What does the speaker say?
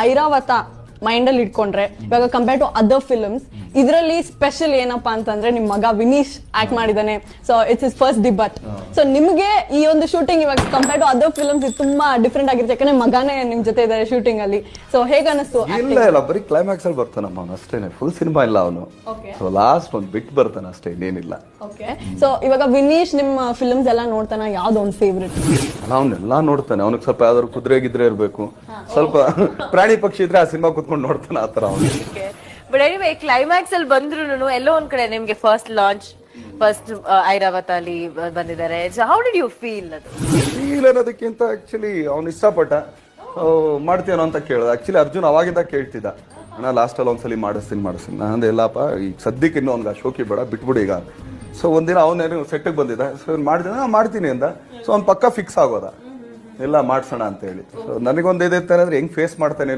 Airavata mind ಅಲ್ಲಿ ಇಟ್ಕೊಂಡ್ರೆ ಇವಾಗ ಕಂಪೇರ್ ಟು ಅದರ್ ಫಿಲ್ಮ್ಸ್ ಇದರಲ್ಲಿ ಸ್ಪೆಷಲ್ ಏನಪ್ಪಾ ಅಂತಂದ್ರೆ ನಿಮ್ ಮಗ ವಿನೀಶ್ ಆಕ್ಟ್ ಮಾಡಿದಾನೆ. So it's is first debut. So ನಿಮ್ಗೆ ಈ ಒಂದು ಶೂಟಿಂಗ್ ಇವಾಗ ಕಂಪೇರ್ ಟು ಅದರ್ ಫಿಲ್ಮ್ಸ್ ಇದು ತುಂಬಾ ಡಿಫ್ರೆಂಟ್ ಆಗಿರುತ್ತೆ, ಯಾಕಂದ್ರೆ ಮಗನೇ ನಿಮ್ ಜೊತೆ ಇದಾರೆ ಶೂಟಿಂಗ್ ಅಲ್ಲಿ. ಸೊ ಹೇಗ ಅನಿಸ್ತು? ಇಲ್ಲ ಬರೀ ಕ್ಲೈಮ್ಯಾಕ್ಸ್ ಅಲ್ಲಿ ಬರ್ತಾನಮ್ಮ ಅವನು ಅಷ್ಟೇನೆ, ಫುಲ್ ಸಿನಿಮಾ ಇಲ್ಲ ಅವನು. ಸೊ ಲಾಸ್ಟ್ ಒಂದ್ ಬಿಟ್ ಬರ್ತಾನೆ ಅಷ್ಟೇ, ಇನ್ನೇನಿಲ್ಲ. ಓಕೆ. ಸೊ ಇವಾಗ ವಿನೀಶ್ ನಿಮ್ಮ ಫಿಲ್ಮ್ಸ್ ಎಲ್ಲ ನೋಡ್ತಾನ, ಯಾವ್ದು ಒಂದು ಫೇವ್ರೆಟ್? ಅವನ್ನೆಲ್ಲಾ ನೋಡ್ತಾನೆ. ಅವನಿಗೆ ಸ್ವಲ್ಪ ಯಾವ್ದಾದ್ರು ಕುದುರೆ ಗಿದ್ರೆ ಇರ್ಬೇಕು, ಸ್ವಲ್ಪ ಪ್ರಾಣಿ ಪಕ್ಷಿ ಇದ್ರೆ ಆ ಸಿನಿಮಾ ಕುತ್ಕೊಂಡು ನೋಡ್ತಾನೆ, ಆತರ ಅವನು. ಬಟ್ ಎನಿವೇ ಕ್ಲೈಮ್ಯಾಕ್ಸ್ ಅಲ್ಲಿ ಬಂದ್ರು ಎಲ್ಲೋ ಒಂದ್ ಕಡೆ ನಿಮ್ಗೆ ಫಸ್ಟ್ ಲಾಂಚ್ ಫಸ್ಟ್ ಐರಾವತ ಅಲ್ಲಿ ಬಂದಿದ್ದಾರೆ. So how did you feel? ಅದು ಫೀಲ್ ಅನ್ನೋದಕ್ಕಿಂತ ಆಕ್ಚುಲಿ ಅವ್ನು ಇಷ್ಟಪಟ್ಟ ಮಾಡ್ತೀನೋ ಅಂತ ಕೇಳ್ದ. ಆಕ್ಚುಲಿ ಅರ್ಜುನ್ ಅವಾಗಿಂದ ಕೇಳ್ತಿದ್ದ, ಅಣ್ಣ ಲಾಸ್ಟ್ ಅಲ್ಲಿ ಒಂದ್ಸಲಿ ಮಾಡಿಸ್ತೀನಿ. ನಾನು ಎಲ್ಲಪ್ಪ ಈಗ ಸದ್ಯಕ್ಕೆ ಇನ್ನೂ ಅವ್ನಿಗೆ ಶೋಕಿ ಬೇಡ, ಬಿಟ್ಬಿಡಿ ಈಗ. ಸೊ ಒಂದಿನ ಅವನೇನು ಸೆಟ್ಟಿಗೆ ಬಂದಿದ್ದ, ಸೊ ಮಾಡ್ತೀನಿ ಅಂದ. ಸೊ ಅವ್ನು ಪಕ್ಕ ಫಿಕ್ಸ್ ಆಗೋದ, ಎಲ್ಲ ಮಾಡ್ಸೋಣ ಅಂತ ಹೇಳಿ. ಸೊ ನನಗೊಂದು ಇದಿರ್ತಾನೆ ಅಂದ್ರೆ ಹೆಂಗ್ ಫೇಸ್ ಮಾಡ್ತಾನೆ